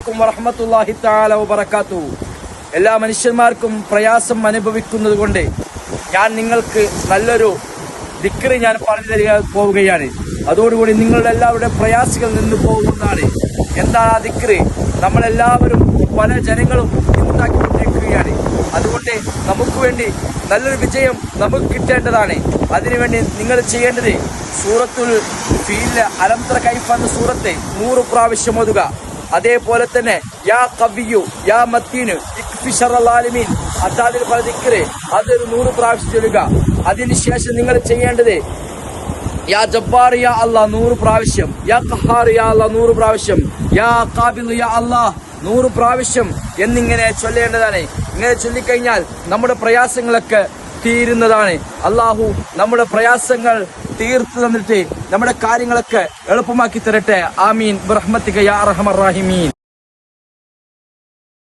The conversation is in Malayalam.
അലൈക്കും വറഹ്മത്തുള്ളാഹി തആല വബറകാതുഹു. എല്ലാ മനുഷ്യന്മാർക്കും പ്രയാസം അനുഭവിക്കുന്നത് കൊണ്ട് ഞാൻ നിങ്ങൾക്ക് നല്ലൊരു ദിക്ർ ഞാൻ പറഞ്ഞു തരിക പോവുകയാണ്. അതോടുകൂടി നിങ്ങളുടെ എല്ലാവരുടെ പ്രയാസങ്ങൾ നിന്ന് പോകുന്നതാണ്. എന്താണ് ആ ദിക്ർ? നമ്മളെല്ലാവരും പല ജനങ്ങളും ഉണ്ടാക്കിക്കൊണ്ടിരിക്കുകയാണ്. അതുകൊണ്ട് നമുക്ക് വേണ്ടി നല്ലൊരു വിജയം നമുക്ക് കിട്ടേണ്ടതാണ്. അതിനുവേണ്ടി നിങ്ങൾ ചെയ്യേണ്ടത് സൂറത്തുൽ ഫീൽ അലം തറ കൈഫ എന്ന സൂറത്തെ 100 പ്രാവശ്യം ഓതുക. അതേപോലെ തന്നെ യാ ഖവിയ്യു യാ മത്തീനു ഇക്ഫി ശറൽ ആലിമീൻ അതാതിൽ പല ദിക്ർ അതൊരു 100 പ്രാവശ്യം ചൊല്ലുക. അതിനുശേഷം നിങ്ങൾ ചെയ്യേണ്ടത് യാ ജബ്ബാർ യാ അല്ലാഹ് 100 പ്രാവശ്യം, യാ ഖഹാർ യാ അല്ലാഹ് 100 പ്രാവശ്യം, യാ ഖാബിദ് യാ അല്ലാഹ് 100 പ്രാവശ്യം എന്നിങ്ങനെ ചൊല്ലേണ്ടതാണ്. ഇങ്ങനെ ചൊല്ലിക്കഴിഞ്ഞാൽ നമ്മുടെ പ്രയാസങ്ങളൊക്കെ തീരുന്നതാണ്. അള്ളാഹു നമ്മുടെ പ്രയാസങ്ങൾ തീർത്തു തന്നിട്ട് നമ്മുടെ കാര്യങ്ങളൊക്കെ എളുപ്പമാക്കി തരട്ടെ. ആമീൻ ബിറഹ്മതിക യാ അർഹമർ റഹീമീൻ.